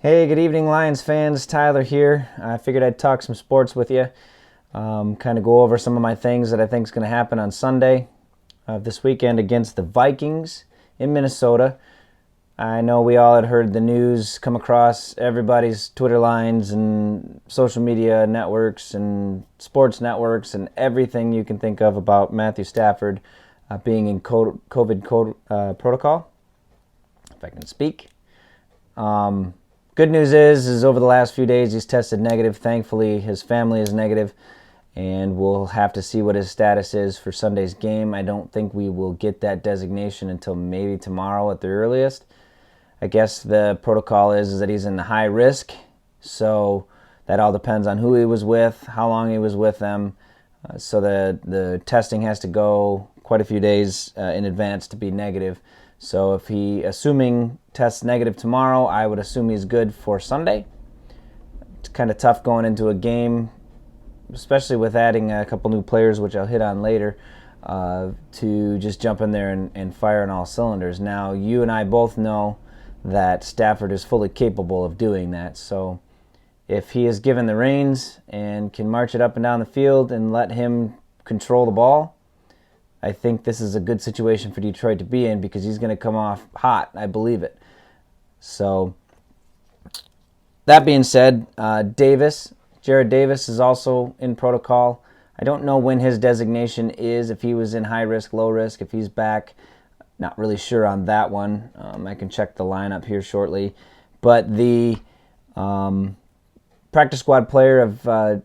Hey, good evening, Lions fans. Tyler here. I figured I'd talk some sports with you, kind of go over some of my things that I think is going to happen on Sunday this weekend against the Vikings in Minnesota. I know we all had heard the news come across everybody's Twitter lines and social media networks and sports networks and everything you can think of about Matthew Stafford being in COVID protocol, if I can speak. Good news is over the last few days he's tested negative. Thankfully, his family is negative, and we'll have to see what his status is for Sunday's game. I don't think we will get that designation until maybe tomorrow at the earliest. I guess the protocol is that he's in the high risk, so that all depends on who he was with, how long he was with them. So the testing has to go quite a few days in advance to be negative. So if he, assuming tests negative tomorrow, I would assume he's good for Sunday. It's kind of tough going into a game, especially with adding a couple new players, which I'll hit on later, to just jump in there and fire on all cylinders. Now, you and I both know that Stafford is fully capable of doing that. So if he is given the reins and can march it up and down the field and let him control the ball, I think this is a good situation for Detroit to be in because he's going to come off hot. I believe it. So, that being said, Jared Davis is also in protocol. I don't know when his designation is, if he was in high risk, low risk, if he's back. Not really sure on that one. I can check the lineup here shortly. But the practice squad player of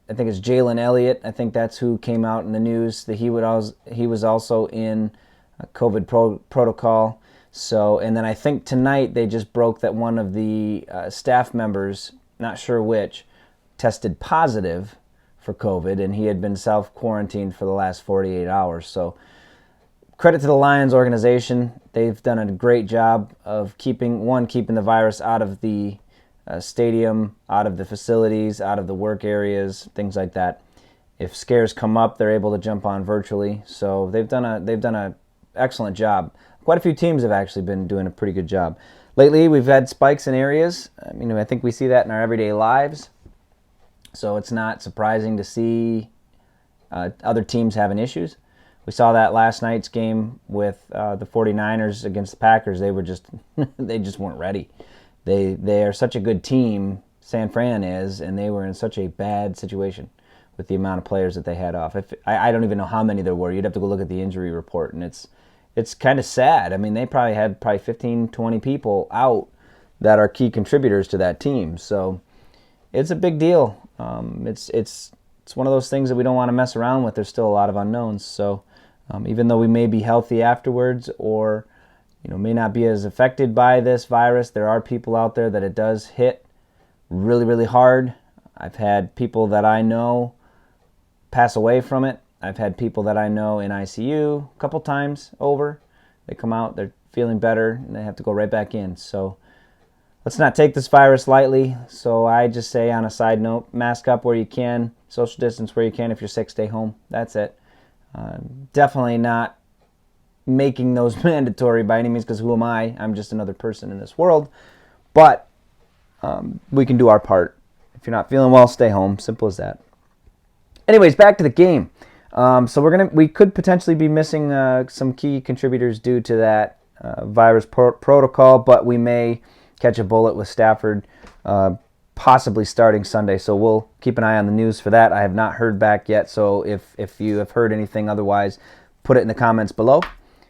I think it's Jalen Elliott. I think that's who came out in the news that he was also in a COVID protocol. So, and then I think tonight they just broke that one of the staff members, not sure which, tested positive for COVID, and he had been self-quarantined for the last 48 hours. So, credit to the Lions organization. They've done a great job of keeping the virus out of the stadium, out of the facilities, out of the work areas, things like that. If scares come up, they're able to jump on virtually. So they've done a excellent job. Quite a few teams have actually been doing a pretty good job. Lately, we've had spikes in areas. I think we see that in our everyday lives. So it's not surprising to see other teams having issues. We saw that last night's game with the 49ers against the Packers. They just weren't ready. They are such a good team, San Fran is, and they were in such a bad situation with the amount of players that they had off. I don't even know how many there were. You'd have to go look at the injury report, and it's kind of sad. They probably had 15, 20 people out that are key contributors to that team. So it's a big deal. It's one of those things that we don't want to mess around with. There's still a lot of unknowns. So even though we may be healthy afterwards or may not be as affected by this virus, there are people out there that it does hit really, really hard. I've had people that I know pass away from it. I've had people that I know in ICU a couple times over. They come out, they're feeling better, and they have to go right back in. So let's not take this virus lightly. So I just say, on a side note, mask up where you can, social distance where you can. If you're sick, stay home. That's it. Definitely not making those mandatory by any means, because who am I? I'm just another person in this world. But we can do our part. If you're not feeling well, stay home. Simple as that. Anyways, back to the game. So we could potentially be missing some key contributors due to that virus protocol, but we may catch a bullet with Stafford possibly starting Sunday. So we'll keep an eye on the news for that. I have not heard back yet, so if you have heard anything otherwise, put it in the comments below.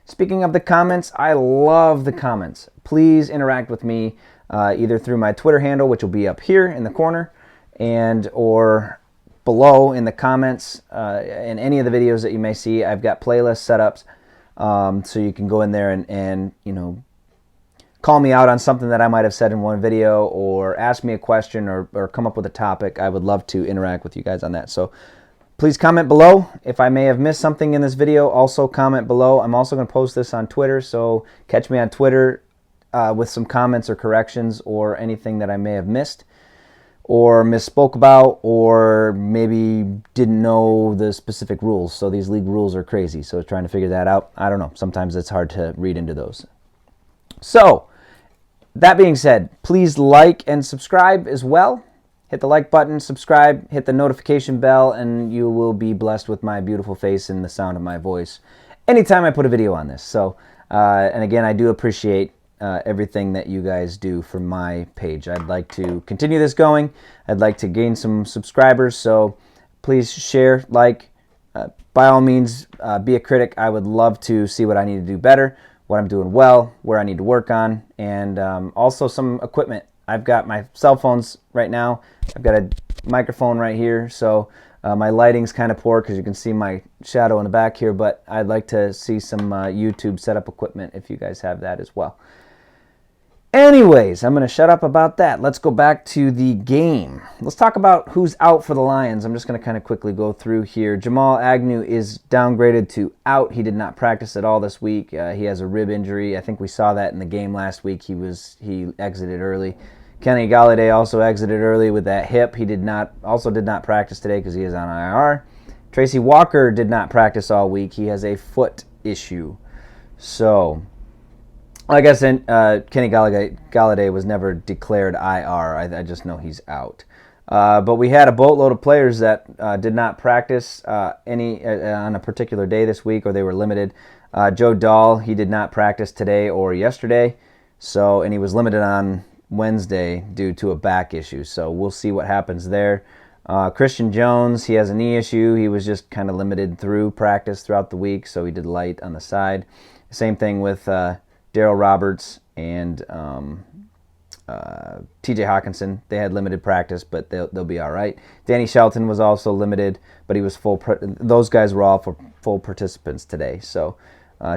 Speaking of the comments, I love the comments. Please interact with me either through my Twitter handle, which will be up here in the corner, or below in the comments in any of the videos that you may see. I've got playlist setups, so you can go in there and call me out on something that I might have said in one video, or ask me a question, or come up with a topic. I would love to interact with you guys on that. So please comment below. If I may have missed something in this video, also comment below. I'm also going to post this on Twitter, so catch me on Twitter with some comments or corrections or anything that I may have missed or misspoke about, or maybe didn't know the specific rules. So these league rules are crazy, so trying to figure that out. I don't know. Sometimes it's hard to read into those. So that being said, please like and subscribe as well. Hit the like button, subscribe, hit the notification bell, and you will be blessed with my beautiful face and the sound of my voice anytime I put a video on this. So, and again, I do appreciate everything that you guys do for my page. I'd like to continue this going. I'd like to gain some subscribers, so please share, like. By all means, be a critic. I would love to see what I need to do better, what I'm doing well, where I need to work on, and also some equipment. I've got my cell phones right now. I've got a microphone right here, so my lighting's kind of poor because you can see my shadow in the back here, but I'd like to see some YouTube setup equipment if you guys have that as well. Anyways, I'm going to shut up about that. Let's go back to the game. Let's talk about who's out for the Lions. I'm just going to kind of quickly go through here. Jamal Agnew is downgraded to out. He did not practice at all this week. He has a rib injury. I think we saw that in the game last week. He exited early. Kenny Golladay also exited early with that hip. He did not practice today because he is on IR. Tracy Walker did not practice all week. He has a foot issue. So, like I said, Kenny Golladay was never declared IR. I just know he's out. But we had a boatload of players that did not practice on a particular day this week, or they were limited. Joe Dahl, he did not practice today or yesterday, and he was limited on Wednesday due to a back issue. So we'll see what happens there. Christian Jones, he has a knee issue. He was just kind of limited through practice throughout the week, so he did light on the side. Same thing with Darryl Roberts and T.J. Hawkinson. They had limited practice, but they'll be all right. Danny Shelton was also limited, but he was full. Those guys were all for full participants today. So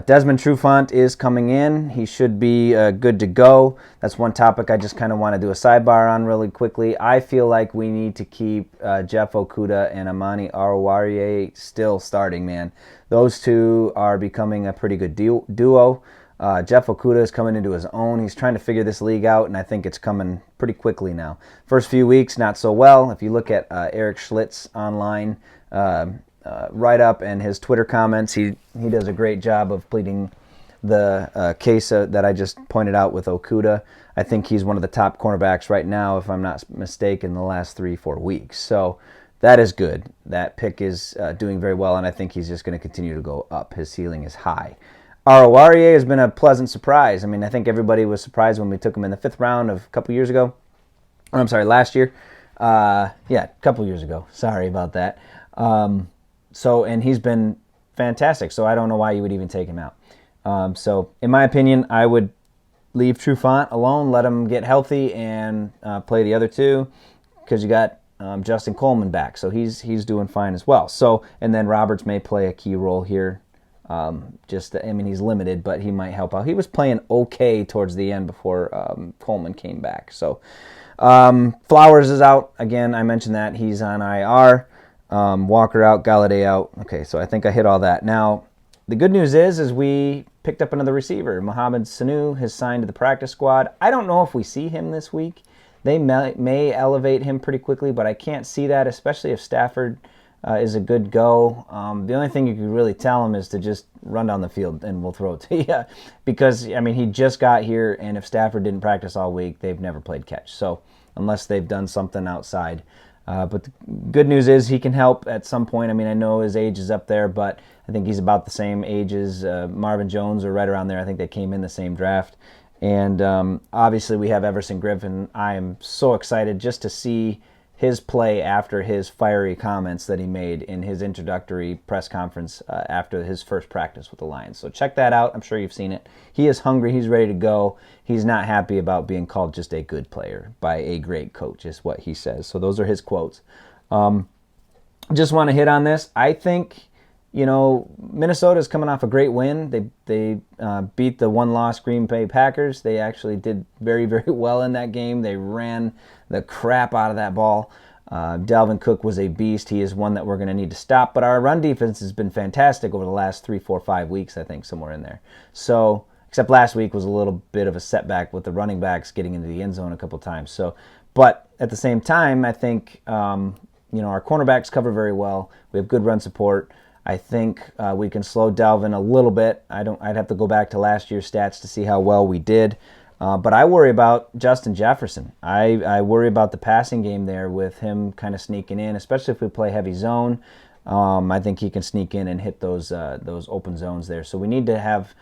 Desmond Trufant is coming in. He should be good to go. That's one topic I just kind of want to do a sidebar on really quickly. I feel like we need to keep Jeff Okudah and Amani Oruwariye still starting, man. Those two are becoming a pretty good duo. Jeff Okudah is coming into his own. He's trying to figure this league out, and I think it's coming pretty quickly now. First few weeks, not so well. If you look at Eric Schlitz online write-up and his Twitter comments, he does a great job of pleading the case that I just pointed out with Okudah. I think he's one of the top cornerbacks right now, if I'm not mistaken, in the last 3-4 weeks. So that is good. That pick is doing very well, and I think he's just going to continue to go up. His ceiling is high. Oruwariye has been a pleasant surprise. I mean, I think everybody was surprised when we took him in the 5th round of a couple years ago. Or, I'm sorry, last year. A couple years ago. Sorry about that. And he's been fantastic, so I don't know why you would even take him out. So, in my opinion, I would leave Trufant alone, let him get healthy, and play the other two, because you got Justin Coleman back, so he's doing fine as well. So, and then Roberts may play a key role here. He's limited, but he might help out. He was playing okay towards the end before Coleman came back. So Flowers is out. Again, I mentioned that. He's on IR. Walker out, Golladay out. Okay, so I think I hit all that. Now, the good news is we picked up another receiver. Mohamed Sanu has signed to the practice squad. I don't know if we see him this week. They may elevate him pretty quickly, but I can't see that, especially if Stafford is a good go. The only thing you could really tell him is to just run down the field and we'll throw it to you. Because, I mean, he just got here, and if Stafford didn't practice all week, they've never played catch. So, unless they've done something outside. But the good news is he can help at some point. I mean, I know his age is up there, but I think he's about the same age as Marvin Jones, or right around there. I think they came in the same draft. And obviously we have Everson Griffin. I am so excited just to see his play after his fiery comments that he made in his introductory press conference after his first practice with the Lions. So check that out. I'm sure you've seen it. He is hungry. He's ready to go. He's not happy about being called just a good player by a great coach, is what he says. So those are his quotes. Just want to hit on this. I think, Minnesota's coming off a great win. They beat the one-loss Green Bay Packers. They actually did very, very well in that game. They ran the crap out of that ball. Dalvin Cook was a beast. He is one that we're going to need to stop. But our run defense has been fantastic over the last 3, 4, 5 weeks, I think, somewhere in there. So, except last week was a little bit of a setback with the running backs getting into the end zone a couple times. So, but at the same time, I think our cornerbacks cover very well. We have good run support. I think we can slow Dalvin a little bit. I'd have to go back to last year's stats to see how well we did. But I worry about Justin Jefferson. I worry about the passing game there with him kind of sneaking in, especially if we play heavy zone. I think he can sneak in and hit those open zones there. So we need to have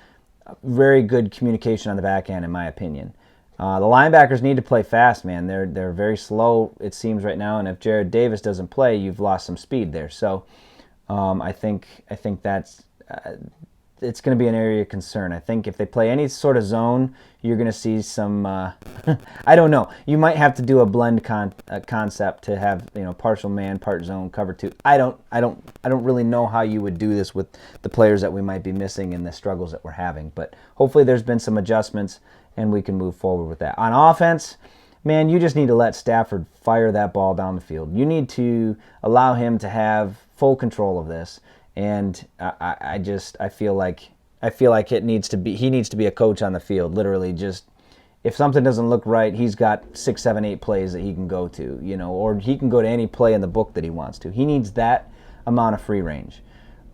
very good communication on the back end, in my opinion. The linebackers need to play fast, man. They're very slow, it seems, right now. And if Jared Davis doesn't play, you've lost some speed there. So I think that's it's going to be an area of concern. I think if they play any sort of zone, you're going to see some. I don't know. You might have to do a blend concept to have partial man, part zone, cover two. I don't really know how you would do this with the players that we might be missing and the struggles that we're having. But hopefully, there's been some adjustments and we can move forward with that. On offense, man, you just need to let Stafford fire that ball down the field. You need to allow him to have full control of this. And I feel like he needs to be a coach on the field. Literally, just if something doesn't look right, he's got 6, 7, 8 plays that he can go to, or he can go to any play in the book that he wants to. He needs that amount of free range.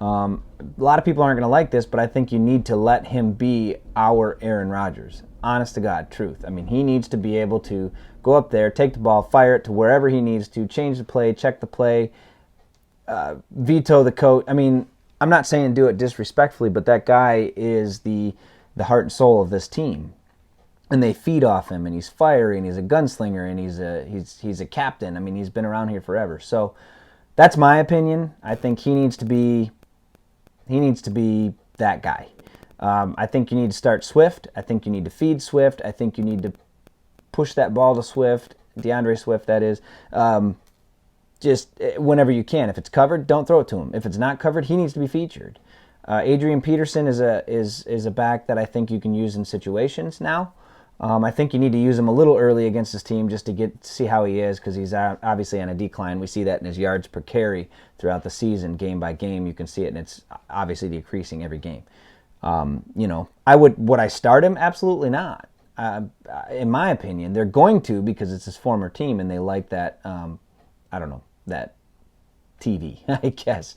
A lot of people aren't going to like this, but I think you need to let him be our Aaron Rodgers. Honest to God, truth. I mean, he needs to be able to go up there, take the ball, fire it to wherever he needs to, change the play, check the play. Veto the coach. I mean, I'm not saying do it disrespectfully, but that guy is the heart and soul of this team, and they feed off him. And he's fiery, and he's a gunslinger, and he's a captain. I mean, he's been around here forever. So that's my opinion. I think he needs to be that guy. I think you need to start Swift. I think you need to feed Swift. I think you need to push that ball to Swift, DeAndre Swift, that is. Just whenever you can. If it's covered, don't throw it to him. If it's not covered, he needs to be featured. Adrian Peterson is a back that I think you can use in situations now. I think you need to use him a little early against his team just to see how he is, because he's obviously on a decline. We see that in his yards per carry throughout the season, game by game. You can see it, and it's obviously decreasing every game. Would I start him? Absolutely not. In my opinion, they're going to, because it's his former team and they like that. That TV, I guess.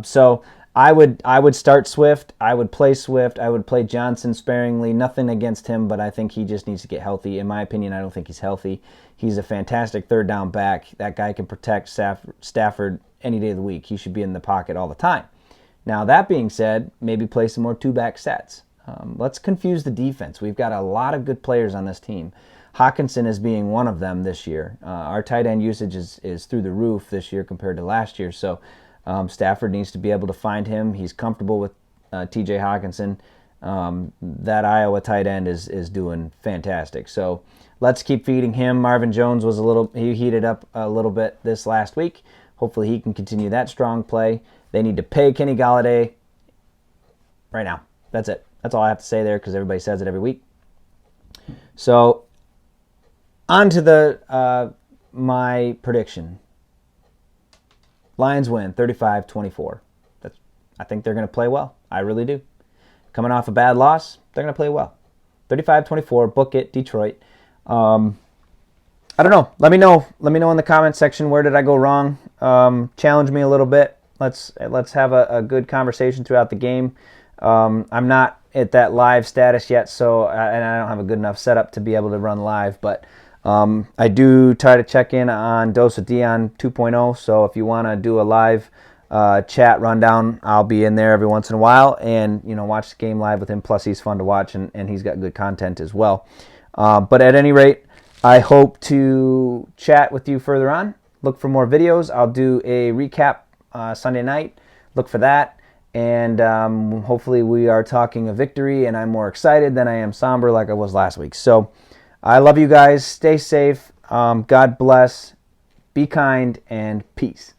So I would start Swift. I would play Swift. I would play Johnson sparingly. Nothing against him, but I think he just needs to get healthy. In my opinion, I don't think he's healthy. He's a fantastic third down back. That guy can protect Stafford any day of the week. He should be in the pocket all the time. Now, that being said, maybe play some more two-back sets. Let's confuse the defense. We've got a lot of good players on this team. Hawkinson is being one of them this year. Our tight end usage is through the roof this year compared to last year. So Stafford needs to be able to find him. He's comfortable with T.J. Hawkinson. That Iowa tight end is doing fantastic. So let's keep feeding him. Marvin Jones he heated up a little bit this last week. Hopefully he can continue that strong play. They need to pay Kenny Golladay right now. That's it. That's all I have to say there, because everybody says it every week. So on to my prediction. Lions win 35-24. I think they're going to play well. I really do. Coming off a bad loss, they're going to play well. 35-24, book it, Detroit. I don't know. Let me know in the comments section, where did I go wrong? Challenge me a little bit. Let's have a good conversation throughout the game. I'm not at that live status yet, and I don't have a good enough setup to be able to run live, but I do try to check in on Dose of Dion 2.0, so if you want to do a live chat rundown, I'll be in there every once in a while and watch the game live with him. Plus, he's fun to watch, and he's got good content as well. But at any rate, I hope to chat with you further on. Look for more videos. I'll do a recap Sunday night. Look for that. And hopefully we are talking a victory, and I'm more excited than I am somber like I was last week. So I love you guys. Stay safe. God bless. Be kind, and peace.